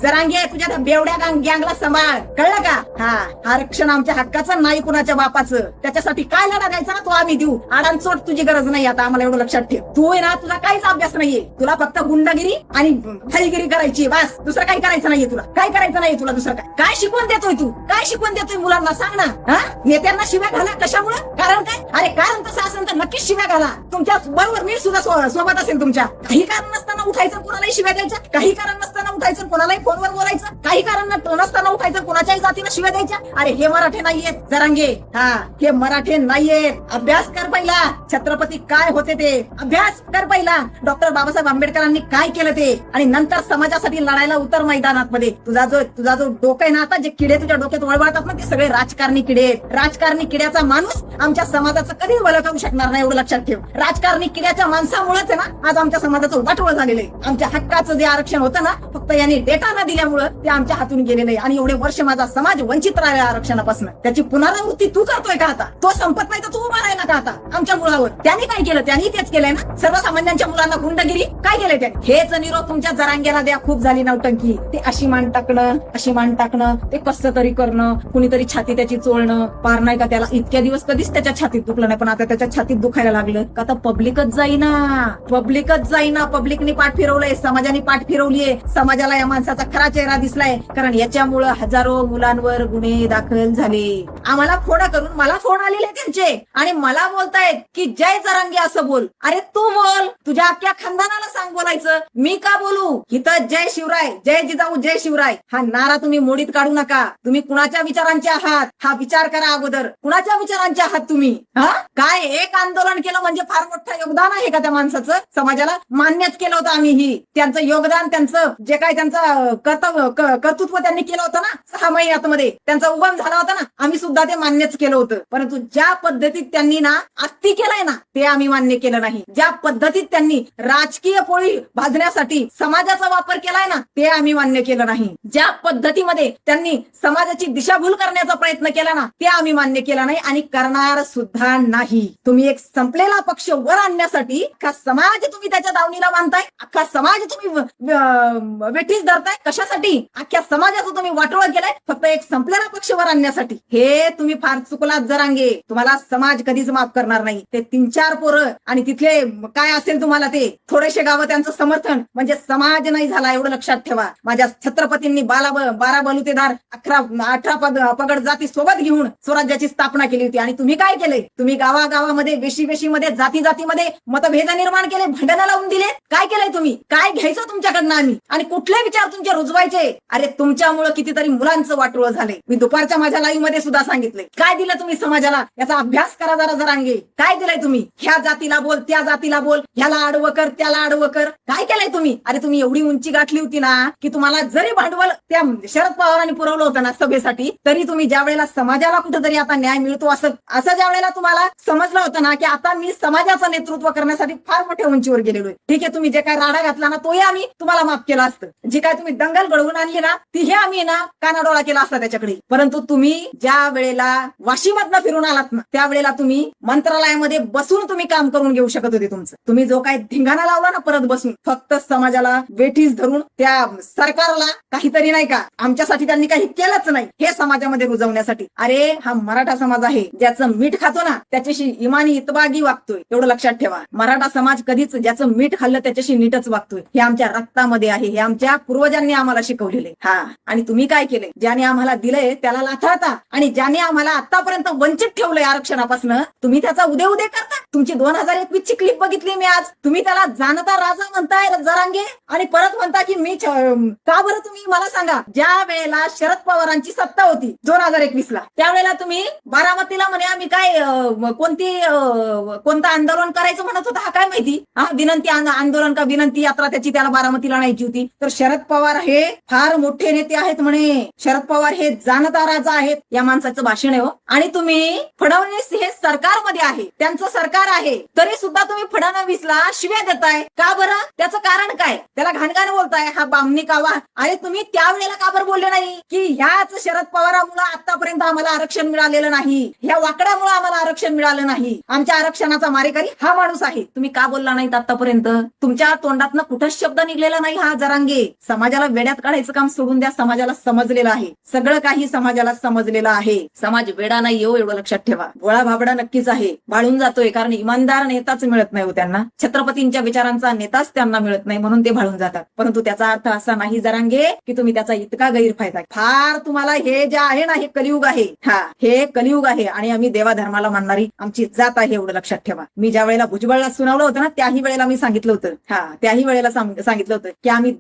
जरांगे तुझ्या त्या बेवड्या गँगला सांभाळ, कळलं का? हा, आरक्षण आमच्या हक्काचं नाही कुणाच्या बापाचं. त्याच्यासाठी काय लढा द्यायचा ना तो आम्ही देऊ. आडांचोट तुझी गरज नाही आता आम्हाला, एवढं लक्षात ठेव. तू आहे ना, तुला काहीच अभ्यास नाहीये. तुला फक्त गुंडगिरी आणि फैलगिरी करायची बस, दुसरं काही करायचं नाहीये तुला. काय करायचं नाहीये तुला दुसरं काय? काय शिकवून देतोय तू? काय शिकवून देतोय मुलांना सांग ना? हा, नेत्यांना शिव्या घाला कशामुळे? कारण काय? अरे कारण तसं असेल तर नक्कीच शिव्या घाला. तुमच्या बरोबर मी सुद्धा सोबत असेल तुमच्या. काही कारण नसताना उठायचं, कोणालाही शिव्या द्यायच्या. काही कारण नसताना उठायचं, कोणालाही फोनवर बोलायचं. काही कारण नसताना उठायचं, कोणाच्याही जातीला शिव्या द्यायच्या. अरे हे मराठे नाहीयेत जरांगे. हा, हे मराठे नाहीयेत. अभ्यास कर पहिला. छत्रपती काय होते ते अभ्यास कर पहिला. डॉक्टर बाबासाहेब आंबेडकरांनी काय केलं ते, आणि नंतर समाजासाठी लढायला उतर मैदानात मध्ये. तुझा जो डोकं आहे ना, आता जे किडे तुझ्या डोक्यात वळवळतात ना, ते सगळे राजकारणी किडे आहेत. राजकारणी किड्याचा माणूस आमच्या समाजाचं कधीच भलं करू शकणार नाही, एवढं लक्षात ठेव. राजकारणी किड्याच्या माणसामुळेच आहे ना आज आमच्या समाजाचं वाटोळं झालेलं आहे. आमच्या हक्काचं जे आरक्षण होतं ना, फक्त यांनी डेटा न दिल्यामुळे ते आमच्या हातून गेलेलं आहे. आणि एवढे वर्ष माझा समाज वंचित राहिला आरक्षणापासून. त्याची पुनरावृत्ती तू करतोय का आता? तो संपत नाही तर तू उभा राहिला का आता आमच्या मुलावर? त्यांनी काय केलं? त्यांनी तेच केलंय ना, सर्वसामान्यांच्या मुलांना गुंडगिरी काय केलंय त्यांनी? हेच निरोप तुमच्या जरांगेला द्या. खूप झाली नौटंकी. ते अशी मान टाकणं, ते कसं तरी करणं, कुणीतरी छाती त्याची चोळणं, पार नाही का त्याला इतक्या दिवस कधीच त्याच्या छातीत दुखलं नाही, पण आता त्याच्या छातीत दुखायला लागलं का? आता पब्लिकच जाईना. पब्लिकनी पाठ फिरवलंय, समाजाने पाठ फिरवलीये. समाजाला या माणसाचा खरा चेहरा दिसलाय, कारण याच्यामुळं हजारो मुलांवर गुन्हे दाखल झाले. आम्हाला फोन करून मला फोन आलेले त्यांचे, आणि मला बोलतायत की जय जरांगे असं बोल. अरे तू बोल, तुझ्या अख्ख्या खानदानाला सांग बोलायचं. मी का बोलू? इथं जय शिवराय, जय जिजाऊ, जय शिवराय हा नारा तुम्ही मोडीत काढू नका. तुम्ही कुणाच्या विचारांचे आहात हा विचार करा अगोदर. कुणाच्या विचारांचे आहात तुम्ही? हा, काय एक आंदोलन केलं म्हणजे फार मोठं योगदान आहे का त्या माणसाचं? समाजाला मान्यच केलं होतं आम्हीही. त्यांचं योगदान, त्यांचं जे काय त्यांचं कर्तृत्व त्यांनी केलं होतं ना 6 महिन्यात मध्ये, त्यांचा उगम झाला होता ना, आम्ही सुद्धा ते मान्यच केलं होतं. परंतु ज्या पद्धतीत त्यांनी ना आत्ती केलाय ना, ते आम्ही मान्य केलं नाही. ज्या पद्धतीत त्यांनी राजकीय पोळी भाजण्यासाठी समाजाचा वापर केलाय ना, ते आम्ही मान्य केलं नाही. ज्या पद्धतीमध्ये त्यांनी समाजाची दिशाभूल करण्याचा प्रयत्न केला ना, ते आम्ही मान्य केला नाही आणि करणार सुद्धा नाही. तुम्ही एक संपलेला पक्ष वर आणण्यासाठी अख्खा समाज तुम्ही त्याच्या दावणीला बांधताय, अख्खा समाज तुम्ही वेठीस धरताय. कशासाठी? अख्ख्या समाजाचं तुम्ही वाटोळं केलंय फक्त एक संपलेला पक्ष वर आणण्यासाठी. हे तुम्ही फार चुकलात जरांगे. तुम्हाला समाज कधीच माफ करणार नाही. ते 3-4 पोरं आणि तिथले काय असेल तुम्हाला ते थोडेसे गावं त्यांचं समर्थन म्हणजे समाज नाही झाला, एवढं लक्षात ठेवा. माझ्या छत्रपतींनी 12 बलुतेदार 18 पगड जाती सोबत घेऊन स्वराज्याची स्थापना केली होती. आणि तुम्ही काय केलंय? तुम्ही गावागावामध्ये, वेशीमध्ये, जातीमध्ये मतभेद निर्माण केले, भांडणं लावून दिले. काय केलंय तुम्ही? काय घ्यायचं तुमच्याकडनं आम्ही? आणि कुठले विचार तुमचे रुजवायचे? अरे तुमच्यामुळे कितीतरी मुलांचं वाटोळं झालंय. मी दुपारच्या माझ्या लाईव्ह मध्ये सुद्धा सांगितलंय. काय दिलं तुम्ही समाजाला? याचा अभ्यास करा जरा जरांगे. काय दिलंय तुम्ही? ह्या जातीला बोल, त्या जातीला बोल, ह्याला आडवं कर, त्याला आडवं कर. काय केलंय तुम्ही? अरे तुम्ही एवढी उंची गाठली होती ना की तुम्हाला जरी भांडवल त्या शरद पवारांनी पुरवलं होतं ना सभेसाठी, तरी तुम्ही ज्या वेळेला समाजाला कुठेतरी आता न्याय मिळतो असं ज्या वेळेला तुम्हाला समजलं होतं ना की आता मी समाजाचं नेतृत्व करण्यासाठी फार मोठ्या उंचीवर गेलेलो आहे. ठीक आहे, तुम्ही जे काय राडा घातला ना तोही आम्ही तुम्हाला माफ केला असतं. जी काय तुम्ही दंगल घडवून आणली ना तीही आम्ही ना कानाडोळा केला असता त्याच्याकडे. परंतु तुम्ही ज्या वेळेला वाशीमधनं फिरून आलात ना त्यावेळेला तुम्ही मंत्रालयामध्ये बसून तुम्ही काम करून घेऊ शकत होते तुमचं. तुम्ही जो काय धिंगाणा लावला ना परत बसून, फक्त समाजाला वेठीस धरून त्या सरकारला काहीतरी नाही का आमच्यासाठी त्यांनी काही केलंच नाही हे समाजामध्ये रुजवण्यासाठी. अरे हा मराठा समाज आहे, ज्याचं मीठ खातो ना त्याच्याशी इमानी इतबागी वागतोय, एवढं लक्षात ठेवा. मराठा समाज कधीच ज्याचं मीठ खाल्लं त्याच्याशी नीटच वागतोय. हे आमच्या रक्तामध्ये आहे, हे आमच्या पूर्वजांनी आम्हाला शिकवलेले. हा, आणि तुम्ही काय केले? ज्याने आम्हाला दिलंय त्याला लाथाळता आणि ज्याने आम्हाला आतापर्यंत वंचित ठेवलंय आरक्षणापासून, तुम्ही त्याचा उद्या करता. तुमची 2021 ची क्लिप बघितली मी आज. तुम्ही त्याला जाणता राजा म्हणताय जरांगे आणि परत म्हणता की मी का बरं? तुम्ही मला सांगा, ज्या वेळेला शरद पवारांची सत्ता होती 2021 ला, त्यावेळेला तुम्ही बारामतीला म्हणे आम्ही काय कोणतं आंदोलन करायचं म्हणत होता, हा काय माहिती? हा, विनंती आंदोलन का विनंती यात्रा त्याची त्याला बारामतीला न्यायची होती. तर शरद पवार हे फार मोठे नेते आहेत म्हणे, शरद पवार हे जाणता राजा आहेत, या माणसाचं भाषण आहे हो. आणि तुम्ही फडणवीस हे सरकारमध्ये आहे, त्यांचं सरकार आहे, तरी सुद्धा तुम्ही फडणवीसला शिव्या देताय. का बरं? त्याचं कारण काय? त्याला घाणघाण बोलताय, हा बामणी कावा. अरे तुम्ही त्यावेळेला का बरं बोलले नाही की ह्याच शरद पवारामुळे आतापर्यंत आम्हाला आरक्षण मिळालेलं नाही, ह्या वाकड्यामुळे आम्हाला आरक्षण मिळालं नाही, आमच्या आरक्षणाचा मारेकरी हा माणूस आहे? तुम्ही का बोलला नाहीत आतापर्यंत? तुमच्या तोंडातनं कुठंच शब्द निघलेला नाही हा जरांगे. समाजाला सगळं वेड्यात काढायचं काम सोडून द्या. समाजाला समजलेलं आहे, सगळं काही समाजाला समजलेलं आहे. समाज वेडा नाही हो, एवढं लक्षात ठेवा. भोळा भाबडा नक्कीच आहे, भाळून जातोय, कारण इमानदार नेताच मिळत नाही हो त्यांना. छत्रपतींच्या विचारांचा नेताच त्यांना मिळत नाही म्हणून ते भाळून जातात. परंतु त्याचा अर्थ असा नाही जरांगे की तुम्ही त्याचा इतका गैरफायदा. फार तुम्हाला हे जे आहे ना, हे कलियुग आहे. हा, हे कलियुग आहे आणि आम्ही देवाधर्माला मानणारी आमची जात आहे, एवढं लक्षात ठेवा. मी ज्या वेळेला भुजबळला सुनावलं होतं ना, त्याही वेळेला मी सांगितलं होतं, त्याही वेळेला सांगितलं होतं की आम्ही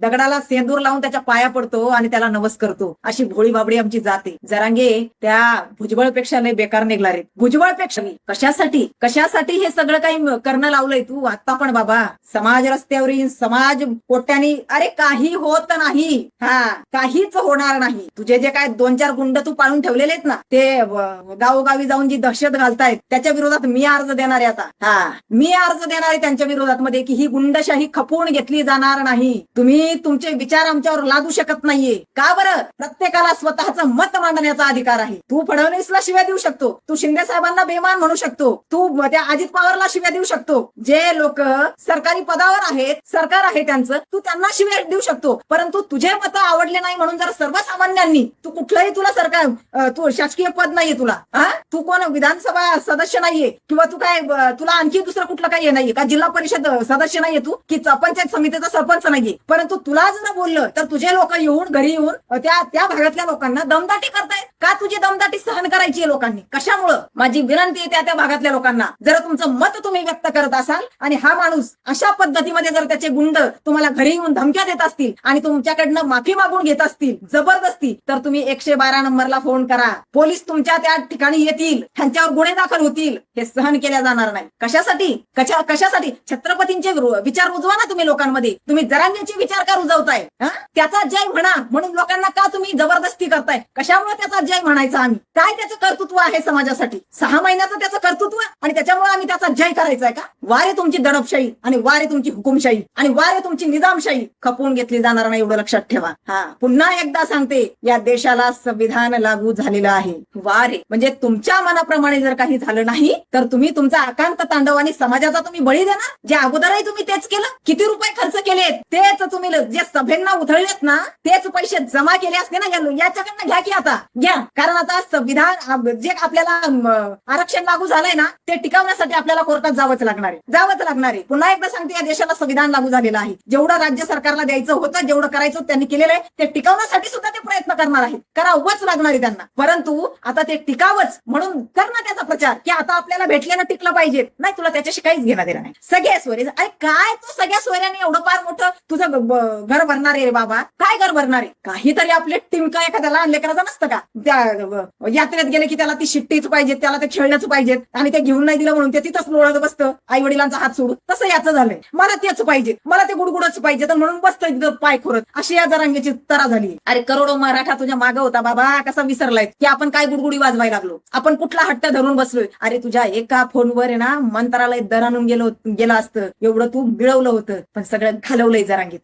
दगडाला सेंदूर लावून त्याच्या पाया पडतो आणि त्याला नवस करतो. अशी भोळी बाबडी आमची जाते. जरांगे त्या भुजबळपेक्षा लय बेकार निघणार आहेत. भुजबळपेक्षा कशासाठी हे सगळं काही करणं लावलंय तू? आता पण बाबा समाज रस्त्यावर येईन, समाज पोट्यानी, अरे काही होत नाही. काहीच होणार नाही. तुझे जे काय 2-4 गुंड तू पाळून ठेवलेले आहेत ना, ते गावोगावी जाऊन जी दहशत घालतायत त्याच्या विरोधात मी अर्ज देणार आहे आता. मी अर्ज देणार आहे त्यांच्या विरोधात मध्ये की ही गुंडशाही खपवून घेतली जाणार नाही. तुम्ही तुमचे विचार आमच्यावर लादू शकत नाहीये. का बरं? प्रत्येकाला स्वतःचं मत मांडण्याचा अधिकार आहे. तू फडणवीसला शिव्या देऊ शकतो, तू शिंदे साहेबांना बेमान म्हणू शकतो, तू त्या अजित पवारला शिव्या देऊ शकतो. जे लोक सरकारी पदावर आहेत, सरकार आहे त्यांचं, तू त्यांना शिव्या देऊ शकतो. परंतु तुझे मत आवडले नाही म्हणून जर सर्वसामान्यांनी, तू कुठलंही, तुला सरकार, तू शासकीय पद नाहीये तुला, तू कोण विधानसभा सदस्य नाहीये किंवा तू काय, तुला आणखी दुसरं कुठलं काही नाहीये का, जिल्हा परिषद सदस्य नाहीये तू, की पंचायत समितीचा सरपंच नाहीये. परंतु तुला जर बोललं तर तुझे लोक येऊन घरी येऊन त्या भागातल्या लोकांना दमदाटी करतायत. का तुझी दमदाटी सहन करायची आहे लोकांनी? कशामुळं? माझी विनंती आहे त्या भागातल्या लोकांना, जर तुमचं मत तुम्ही व्यक्त करत असाल आणि हा माणूस अशा पद्धतीमध्ये जर त्याचे गुंड तुम्हाला घरी येऊन धमक्या देत असतील आणि तुमच्याकडनं माफी मागून घेत असतील जबरदस्ती, तर तुम्ही 112 नंबरला फोन करा. पोलीस तुमच्या त्या ठिकाणी येतील, त्यांच्यावर गुन्हे दाखल होतील. हे सहन केल्या जाणार नाही. कशासाठी? छत्रपतींचे विचार रुजवा ना तुम्ही लोकांमध्ये. तुम्ही जरांगेचे विचार का रुजवताय? त्याचा जय म्हणा म्हणून लोकांना का तुम्ही जबरदस्ती करताय? कशामुळे त्याचा जय म्हणायचा आम्ही? काय त्याचं कर्तृत्व आहे समाजासाठी? 6 महिन्याचं त्याचं कर्तृत्व आणि त्याच्यामुळे आम्ही त्याचा जय करायचा आहे का? वारे तुमची दडपशाही आणि वारे तुमची हुकुमशाही आणि वारे तुमची निजामशाही खपवून घेतली जाणार नाही, एवढं लक्षात ठेवा. पुन्हा एकदा सांगते, या देशाला संविधान लागू झालेलं आहे. वारे म्हणजे तुमच्या मनाप्रमाणे जर काही झालं नाही तर तुम्ही तुमचा आकांत तांडव आणि समाजाचा तुम्ही बळी देणार. जे अगोदरही तुम्ही तेच केलं. किती रुपये खर्च केलेत तेच तुम्ही, जे सभेंना उधळलेत ना तेच पैसे जमा केले असते ना, याच्याकडनं घ्या की आता घ्या. कारण आता संविधान जे आपल्याला आरक्षण लागू झालंय ना, ते टिकवण्यासाठी आपल्याला कोर्टात जावंच लागणार आहे. पुन्हा एकदा सांगते, या देशाला संविधान लागू झालेलं आहे. जेवढं राज्य सरकारला द्यायचं होतं, जेवढं करायचं त्यांनी केलेलं आहे, ते टिकवण्यासाठी सुद्धा ते प्रयत्न करणार आहेत. करावंच लागणार आहे त्यांना. परंतु आता ते टिकावंच म्हणून कर ना त्याचा प्रचार की आता आपल्याला भेटलेलं टिकलं पाहिजे. नाही, तुला त्याच्याशी काहीच घेणं देणं नाही. सगळ्या सोयरे, अरे काय तू सगळ्या सोयऱ्याने एवढं फार मोठं तुझं घर भरणार आहे रे बाबा? काय घर भरणार आहे? काहीतरी आपले टिमका एखाद्या लहान लेकराचा नसतं का? त्या यात्रेत गेले की त्याला ती शिट्टीच पाहिजे, त्याला ते खेळण्याच पाहिजेत आणि ते घेऊन नाही दिलं म्हणून ते तिथंच लोळत बसतं आई वडिलांचा हात सोडून. तसं याचं झालंय, मला तेच पाहिजे, मला ते गुडगुडच पाहिजे, तर म्हणून बसतं तिथं पाय खोरत. अशी या जरांगेची तरा झाली. अरे करोडो मराठा तुझ्या मागं होता बाबा, कसा विसरलाय की आपण काय गुडगुडी वाजवायला लागलो, आपण कुठला हट्ट धरून बसलोय. अरे तुझ्या एका फोनवर आहे ना मंत्रालय दर आणून गेलं असतं, एवढं तू मिळवलं होतं, पण सगळं घालवलंय जरांगीत.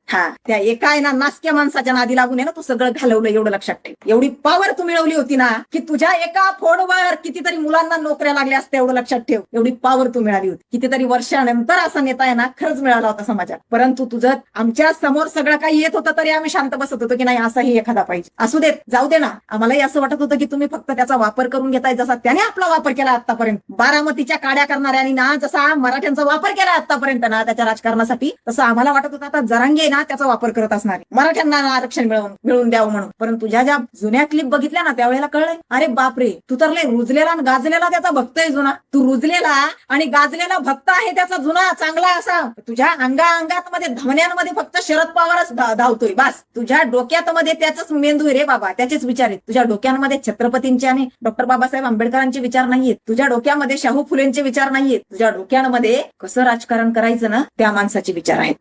त्या एका आहे ना नासक्या माणसाच्या नादी लागून आहे ना तू सगळं घालवलंय, एवढं लक्षात ठेव. एवढी पॉवर तू मिळवली होती ना की तुझ्या एका फोनवर कितीतरी मुलांना नोकऱ्या लागल्या असत्या, एवढं लक्षात ठेव. एवढी पॉवर तू मिळाली होती. कितीतरी वर्षानंतर असा नेता आहे ना खरंच मिळाला होता समाजात. परंतु तुझं आमच्या समोर सगळं काही येत होतं तरी आम्ही शांत बसत होतो की नाही असाही एखादा पाहिजे. असू देत, जाऊ दे ना. आम्हालाही असं वाटत होतं की तुम्ही फक्त त्याचा वापर करून घेताय, जसा त्याने आपला वापर केला आतापर्यंत. बारामतीच्या काड्या करणाऱ्यांनी ना जसा मराठ्यांचा वापर केला आतापर्यंत ना त्याच्या राजकारणासाठी, तसं आम्हाला वाटत होतं आता जरांगे ना त्याचा वापर करत असणार, मराठ्यांना आरक्षण मिळवून द्यावं म्हणून. परंतु ज्या जुन्या क्लिप बघितल्या ना त्यावेळेला कळलंय, अरे बापरे, तू तर लय रुजलेला आणि गाजलेला त्याचा भक्त आहे जुना. तू रुजलेला आणि गाजलेला भक्त आहे त्याचा जुना चांगला असा. तुझ्या अंगात मध्ये धमन्यांमध्ये फक्त शरद पवारच धावतोय बस. तुझ्या डोक्यात मध्ये त्याचाच मेंदू रे बाबा, त्याचेच विचार आहेत. तुझ्या डोक्यांमध्ये छत्रपतींचे आणि डॉक्टर बाबासाहेब आंबेडकरांचे विचार नाहीयेत. तुझ्या डोक्यामध्ये शाहू फुलेंचे विचार नाहीयेत. तुझ्या डोक्यांमध्ये कसं राजकारण करायचं ना त्या माणसाचे विचार आहेत.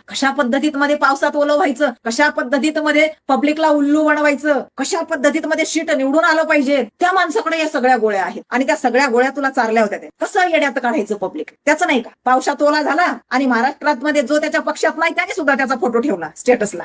कशा पद्धतीत मध्ये पावसात ओलं व्हायचं, कशा पद्धतीत मध्ये पब्लिकला उल्लू बनवायचं, कशा पद्धतीत मध्ये शीट निवडून आलं पाहिजे, त्या माणसाकडे या सगळ्या गोळ्या आहेत. आणि त्या सगळ्या गोळ्या तुला चारल्या होत्या. कसं येड्यात काढायचं पब्लिक, त्याचं नाही का? पावसात ओला झाला आणि महाराष्ट्रात मध्ये जो त्याच्या पक्षात नाही त्याने सुद्धा त्याचा फोटो ठेवला स्टेटसला.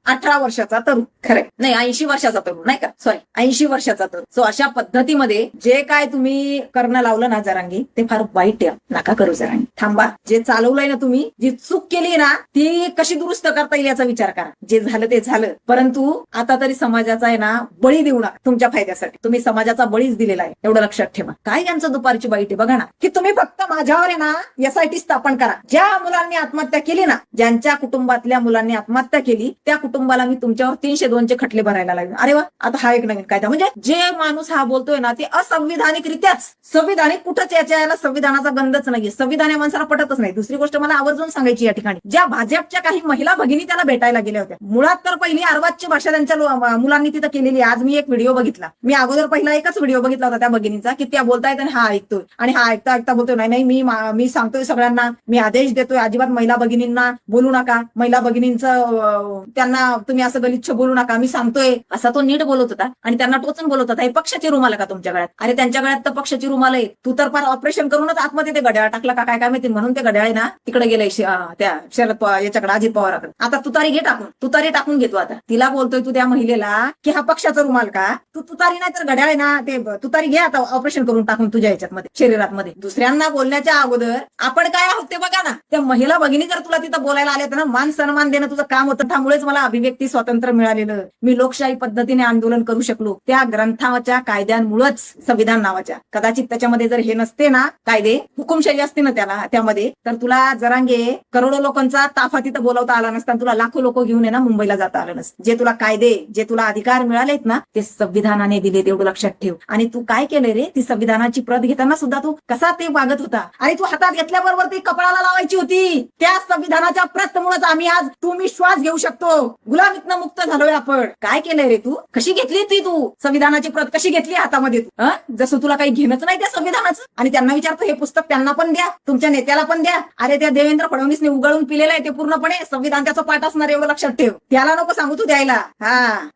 18 वर्षाचा तरुण, खरं नाही 80 वर्षाचा तरुण नाही का, सॉरी 80 वर्षाचा तरुण. सो अशा पद्धतीमध्ये जे काय तुम्ही करणं लावलं ना जरांगी, ते फार वाईट आहे. नका करू जरांगी, थांबा. जे चालवलंय ना तुम्ही, जी चूक केली ना ती कशी दुरुस्त करता येईल याचा विचार करा. जे झालं ते झालं, परंतु आता तरी समाजाचा आहे ना बळी देऊ नका तुमच्या फायद्यासाठी. तुम्ही समाजाचा बळीच दिलेला आहे, एवढं लक्षात ठेवा. काय यांचं दुपारची बाईट आहे बघा ना, की तुम्ही फक्त माझ्यावर आहे ना SIT स्थापन करा. ज्या मुलांनी आत्महत्या केली ना, ज्यांच्या कुटुंबातल्या मुलांनी आत्महत्या केली त्या कुटुंबाला मी तुमच्यावर 302चे खटले भरायला लागले. अरे वा, आता हा एक नवीन कायदा. म्हणजे जे माणूस हा बोलतोय ना ते असंविधानिकरित्याच, संविधानिक कुठंच याच्या संविधानाचा गंधच नाहीये. संविधान या माणसाला पटतच नाही. दुसरी गोष्ट मला आवर्जून सांगायची या ठिकाणी, ज्या भाजपच्या काही महिला भगिनी त्याला भेटायला गेल्या होत्या, मुळात तर पहिली अर्वाच्य भाषा त्यांच्या मुलांनी तिथं केलेली. आज मी एक व्हिडिओ बघितला, मी अगोदर पहिला एकच व्हिडिओ बघितला होता त्या भगिनीचा, की त्या बोलतायत आणि हा ऐकतोय, आणि हा ऐकता ऐकता बोलतोय नाही मी सांगतोय सगळ्यांना, मी आदेश देतोय अजिबात महिला भगिनींना बोलू नका, महिला भगिनींचं त्यांना तुम्ही असं गलिच्छ बोलू नका, मी सांगतोय. असा तो नीट बोलत होता आणि त्यांना टोचून बोलत होता. हे पक्षाची रुमाल का तुमच्या गळ्यात? अरे त्यांच्या गळ्यात तर पक्षाची रुमाल आहे. तू तर फार ऑपरेशन करूनच आतमध्ये ते घड्याळ टाकला का काय माहिती, म्हणून ते घड्याळ ना तिकडे गेलंय त्या शरद पवार याच्याकडे, अजित पवाराकडे. आता तुतारी घे टाकून, तुतारी टाकून घेतो. आता तिला बोलतोय तू त्या महिलेला की हा पक्षाचा रुमाल का? तू तुतारी नाही तर घड्याळ आहे ना, ते तुतारी घे आता ऑपरेशन करून टाकून तुझ्या ह्याच्यामध्ये शरीरात मध्ये. दुसऱ्यांना बोलण्याच्या अगोदर आपण काय आहोत ते बघा ना. त्या महिला भगिनी जर तुला तिथं बोलायला आल्या तर ना मान सन्मान देणं तुझं काम होतं. त्यामुळेच मला अभिव्यक्ती स्वातंत्र्य मिळालेलं, मी लोकशाही पद्धतीने आंदोलन करू शकलो त्या ग्रंथाच्या कायद्यांमुळेच, संविधान नावाच्या. कदाचित त्याच्यामध्ये जर हे नसते ना कायदे, हुकुमशाही असते ना त्यामध्ये, तर तुला जरांगे करोडो लोकांचा ताफा तिथं बोलवता आला नसता, तुला लाखो लोक घेऊन ना मुंबईला जाता आलं नसतं. जे तुला कायदे, जे तुला अधिकार मिळालेत ना ते संविधानाने दिले, तेवढं लक्षात ठेव. आणि तू काय केलंय रे, ती संविधानाची प्रत घेताना सुद्धा तू कसा ते वागत होता. आणि तू हातात घेतल्याबरोबर ती कपाळाला लावायची होती. त्या संविधानाच्या प्रतमुळेच आम्ही आज तुम्ही श्वास घेऊ शकतो, गुलामीतनं मुक्त झालोय आपण. काय केलंय रे तू? कशी घेतली तू संविधानाची प्रत कशी घेतली हातामध्ये तू? जसं तुला काही घेणंच नाही त्या संविधानाचं. आणि त्यांना विचारतो, हे पुस्तक त्यांना पण द्या, तुमच्या नेत्याला पण द्या. अरे त्या देवेंद्र फडणवीसने उगाळून पिलेलं आहे ते पूर्णपणे. संविधान त्याचं पाठ असणार, एवढं लक्षात ठेव. त्याला नको सांगू तू द्यायला.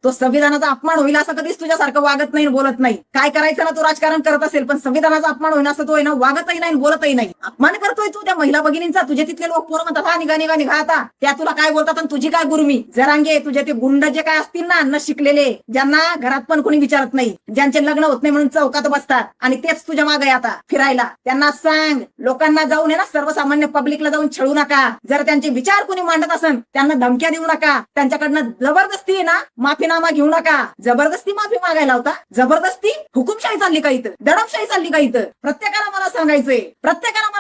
तो संविधानाचा अपमान होईल असं कधीच तुझ्यासारखं वागत नाही, बोलत नाही. काय करायचं ना तो राजकारण करत असेल, पण संविधानाचा अपमान होईल असं तो आहे ना वागतही नाही, बोलतही नाही. अपमान करतोय तू त्या महिला भगिनींचा. तुझे तिथले लोक पोरं म्हणतात हा निघा निघा निघा आता. त्या तुला काय बोलतात आणि तुझी काय गुरुमी. जरांगे तुझे ते गुंड जे काय असतील ना, न शिकलेले, ज्यांना घरात पण कोणी विचारत नाही, ज्यांचे लग्न होत नाही म्हणून चौकात बसतात आणि तेच तुझ्या मागे आता फिरायला, त्यांना सांग लोकांना जाऊन आहे ना सर्वसामान्य पब्लिकला जाऊन छळू नका. जर त्यांचे विचार कोणी मांडत असेल त्यांना धमक्या देऊ नका. त्यांच्याकडनं जबरदस्ती ना माफीनामा घेऊ नका. जबरदस्ती माफी मागायला होता, जबरदस्ती हुकुमशाही चालली का इथं, दडपशाही चालली का इथं? प्रत्येकाला मला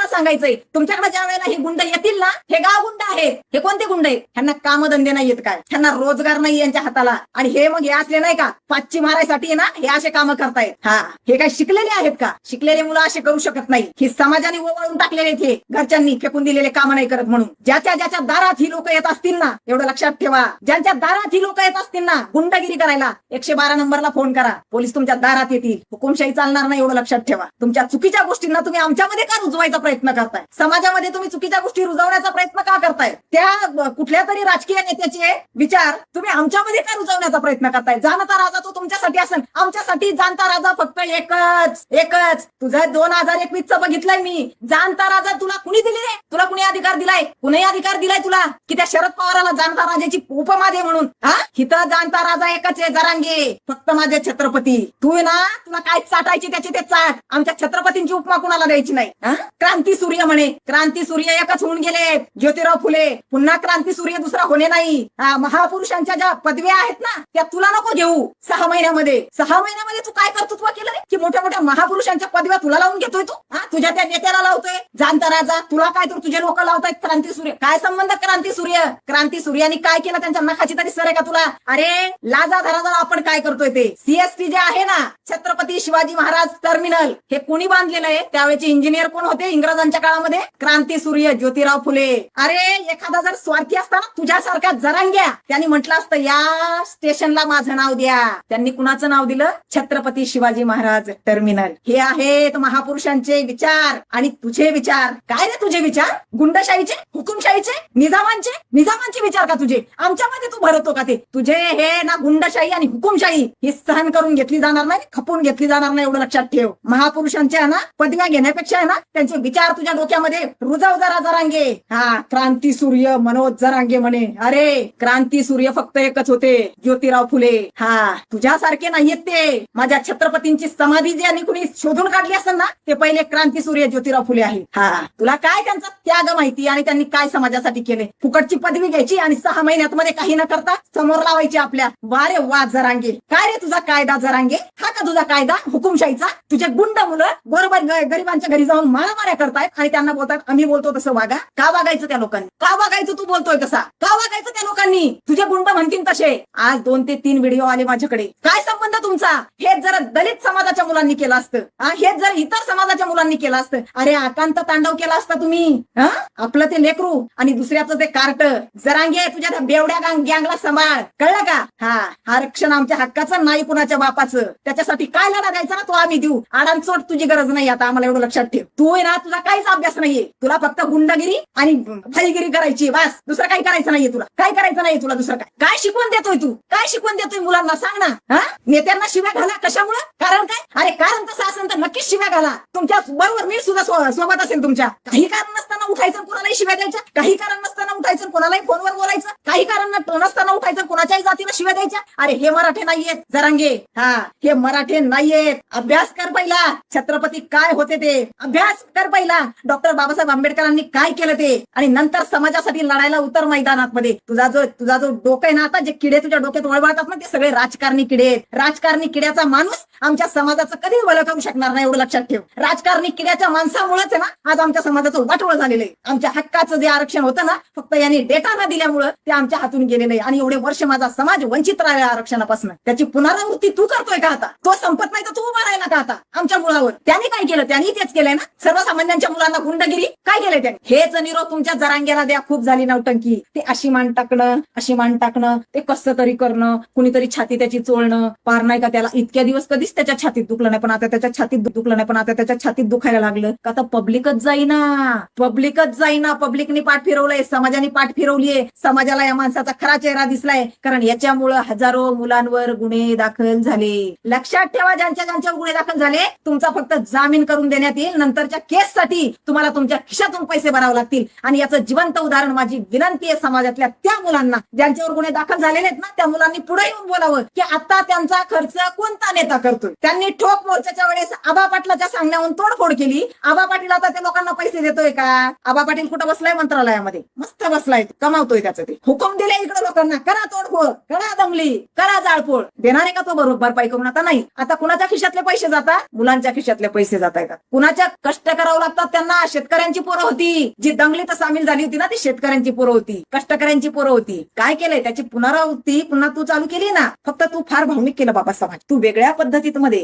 सांगायचंय तुमच्याकडे ज्या वेळेला हे गुंड येतील ना, हे गाव गुंड आहेत. हे कोणते गुंड आहेत? ह्यांना कामधंदे नाही येत काय, ह्यांना रोजगार नाही यांच्या हाताला. आणि हे मग हे असले नाही का पाचची मारायसाठी ना हे असे कामं करतायत. हे काय शिकलेले आहेत का? शिकलेले मुलं असे करू शकत नाही. ही समाजाने ओवाळून टाकलेले हे, घरच्यांनी फेकून दिलेले कामं नाही करत म्हणून. ज्याच्या दारात ही लोक येत असतील ना, एवढं लक्षात ठेवा, ज्यांच्या दारात ही लोक येत असतील ना गुंडगिरी करायला, 112 नंबरला फोन करा, पोलीस तुमच्या दारात येतील. हुकुमशाही चालणार नाही, एवढं लक्षात ठेवा. तुमच्या चुकीच्या गोष्टींना तुम्ही आमच्यामध्ये का रुजवायचा प्रयत्न करताय? समाजामध्ये तुम्ही चुकीच्या गोष्टी रुजवण्याचा प्रयत्न का करताय? त्या कुठल्या तरी राजकीय नेत्याचे विचार तुम्ही आमच्यामध्ये का रुजवण्याचा प्रयत्न करताय? जाणता राजा तो तुमच्यासाठी असेल, आमच्यासाठी जाणता राजा फक्त एकच. तुझं 2021चं बघितलंय मी. जाणता राजा तुला कुणी दिले? तुला कुणी अधिकार दिलाय? कुणी अधिकार दिलाय तुला की त्या शरद पवाराला जाणता राजाची उपमा दे म्हणून? हिथं जाणता राजा एकच आहे, जरांगे, फक्त माझे छत्रपती. तू ना तुला काय चाटायची त्याची ते चाट. आमच्या छत्रपतींची उपमा कुणाला द्यायची नाही. क्रांती सूर्य म्हणे, क्रांती सूर्य एकच होऊन गेले, ज्योतिराव फुले. पुन्हा क्रांती सूर्य दुसरा होणे नाही. महापुरुषांच्या ज्या पदव्या आहेत ना त्या तुला नको घेऊ. 6 महिन्यामध्ये तू काय कर्तृत्व केलं रे की मोठ्या मोठ्या महापुरुषांच्या पदव्या तुला लावून घेतोय तू? तुझ्या त्या नेत्याला लावतोय जाणता राजा, तुला काय तर तुझे लोक लावतायत क्रांती सूर्य. काय संबंध क्रांती सूर्यानी काय केलं? त्यांच्या नखाची तरी सर आहे का तुला? अरे लाजा धरा आपण काय करतोय ते. CST जे आहे ना, छत्रपती शिवाजी महाराज टर्मिनल, हे कोणी बांधलेलं आहे? त्यावेळेचे इंजिनियर कोण होते इंग्रजांच्या काळामध्ये? क्रांती सूर्य ज्योतिराव फुले. अरे एखादा जर स्वार्थी असता ना तुझ्यासारखा जरांग्या, त्यांनी म्हटलं असतं या स्टेशनला माझं नाव द्या. त्यांनी कुणाचं नाव दिलं? छत्रपती शिवाजी महाराज टर्मिनल. हे आहेत महापुरुषांचे विचार आणि तुझे विचार. काय रे तुझे विचार? गुंडशाहीचे, हुकुमशाहीचे, निजामांचे विचार का तुझे? आमच्यामध्ये तू भरतो का ते? तुझे हे ना गुंडशाही आणि हुकुमशाही ही सहन करून घेतली जाणार नाही, खपून घेतली जाणार नाही, एवढं लक्षात ठेव. महापुरुषांच्या ना पदव्या घेण्यापेक्षा आहे ना त्यांचे विचार तुझ्या डोक्यामध्ये रुजव जरा जरांगे. हा, क्रांती सूर्य मनोज जरांगे म्हणे. अरे क्रांती सूर्य फक्त एकच होते, ज्योतिराव फुले. हा, तुझ्यासारखे नाहीयेत ते. माझ्या छत्रपतींची समाधी जी आणि कुणी शोधून काढली असेल ना ते पहिले क्रांती सूर्य ज्योतिराव फुले आहे. हा, तुला काय त्यांचा त्याग माहिती आणि त्यांनी काय समाजासाठी केले. फुकटची पदवी घ्यायची आणि 6 महिन्यात मध्ये काही न करता समोर लावायची आपल्या. वारे वा जरांगे, काय रे तुझा कायदा जरांगे? हा का तुझा कायदा हुकुमशाहीचा? तुझे गुंड मुलं गरिबांच्या घरी जाऊन मारामाऱ्या करतायत आणि त्यांना बोलतात आम्ही बोलतो तसं वागा. का वागायचं त्या लोकांनी? का वागायचं तू बोलतोय तसा? का वागायचं त्या लोकांनी? तुझे गुंड म्हणतील तसे. आज 2 ते 3 व्हिडिओ आले माझ्याकडे. काय संबंध तुमचा? हेच जर दलित समाजाच्या मुलांनी केलं असतं, हेच जर इतर समाजाच्या मुलांनी केलं असतं, अरे आकांत तांडव केला असता तुम्ही. आपलं ते लेकरू आणि दुसऱ्याचं ते कार्ट. जरांगे तुझ्या त्या बेवड्या गँगला सांभाळ, कळलं का? हा, आरक्षण आमच्या हक्काचं नाही कुणाच्या बापाचं. त्याच्यासाठी काय लढा द्यायचा ना तो आम्ही देऊ. आडांचोट तुझी गरज नाही आता, आम्हाला एवढं लक्षात ठेव. तू आहे ना, तुझा काहीच अभ्यास नाहीये. तुला फक्त गुंडगिरी आणि फैगिरी करायची बस. दुसरं काही करायचं नाहीये तुला. काय करायचं नाहीये तुला दुसरं काय? काय शिकवून देतोय तू? काय शिकवून देतोय मुलांना सांग ना. नेत्यांना शिव्या घाला कशामुळे? कारण काय? अरे कारण तसं असेल तर नक्कीच शिव्या घाला. तुमच्या बरोबर मी सुद्धा सोबत असेल तुमच्या. काही कारण नसताना उठायचं कोणालाही शिव्या द्यायच्या, काही कारण नसताना उठायचं कोणालाही फोनवर बोलायचं, काही कारण नसताना उठायचं कोणाच्याही जातीला शिव्या द्यायच्या. अरे हे मराठे नाहीयेत जरांगे. हा, हे मराठे नाहीयेत. अभ्यास कर पहिला. छत्रपती काय होते ते अभ्यास कर पहिला. डॉक्टर बाबासाहेब आंबेडकरांनी काय केलं ते आणि नंतर समाजासाठी लढायला उतर मैदानात मध्ये. तुझा जो डोकं आहे ना आता, जे किडे तुझ्या डोक्यात वळवळतात ना ते सगळे राजकारणी किडे आहेत. राजकारणी किड्याचा माणूस आमच्या समाजाचं कधीच भलं करू शकणार नाही, एवढं लक्षात ठेव. राजकारणी किड्याच्या माणसामुळेच आहे ना आज आमच्या समाजाचं वाटोळ झालेलं आहे. आमच्या हक्काचं जे आरक्षण होतं ना फक्त यांनी डेटा न दिल्यामुळं ते आमच्या हातून गेलेलं आहे आणि एवढे वर्ष माझा समाज वंचित राहिला आरक्षणापासून. त्याची पुनरावृत्ती तू करतोय का आता? तो संपत नाही तर तू उभा राहिला का आता आमच्या मुलावर? त्यांनी काय केलं? त्यांनी तेच केलंय ना. सर्वसामान्यांच्या मुलांना गुंडगिरी काय केलंय त्यांनी? हेच निरोप तुमच्या जरांग्याला द्या. खूप झाली नौटंकी. ते अशी मान टाकणं, अशी मान टाकणं, ते कसं तरी करणं, कुणीतरी छाती त्याची चोळणं. पार नाही का त्याला इतक्या दिवस कधीच त्याच्या छातीत दुखलं नाही, पण आता त्याच्या छातीत दुखलं नाही, पण आता त्याच्या छातीत दुखायला लागलं का? आता पब्लिकच जाईना. पब्लिकनी पाठ फिरवलंय, समाजाने पाठ फिरवलीये. समाजाला या माणसाचा खरा चेहरा दिसलाय, कारण याच्यामुळं हजारो मुलांवर गुन्हे दाखल झाले. लक्षात ठेवा, ज्यांच्या गुन्हे दाखल झाले तुमचा फक्त जामीन करून देण्यात येईल. नंतरच्या केससाठी तुम्हाला तुमच्या खिशातून पैसे भरावे लागतील. आणि याचं जिवंत उदाहरण माझी विनंती आहे समाजातल्या त्या मुलांना ज्यांच्यावर गुन्हे दाखल झालेले आहेत ना, त्या मुलांनी पुढे येऊन बोलावं की आता त्यांचा खर्च कोणता नेता करतोय. त्यांनी ठोक मोर्चाच्या वेळेस आबा पाटलाच्या सांगण्यावरून तोडफोड केली. आबा पाटील आता त्या लोकांना पैसे देतोय का? आबा पाटील कुठं बसलाय? मंत्रालयामध्ये मस्त बसलाय, कमावतोय त्याचं ते. हुकूम दिले इकडे लोकांना, करा तोडफोड, करा दंगली, करा जाळपोळ. देणार आहे का तो बरोबर भरपाई करून? आता नाही. आता कुणाच्या खिशातले पैसे जातात? मुलांच्या खिशातले पैसे जात आहेत. कुणाच्या कष्ट करावं लागतात त्यांना? शेतकऱ्यांची पोरं होती जी दंगलीत सामील झाली होती ना, ती शेतकऱ्यांची पोरं होती, कष्टकऱ्यांची पोरं होती. काय केलंय? त्याची पुनरावृत्ती पुन्हा तू चालू केली ना. फक्त तू फार भावनिक केलं बाबा समाज. तू वेगळ्या पद्धतीमध्ये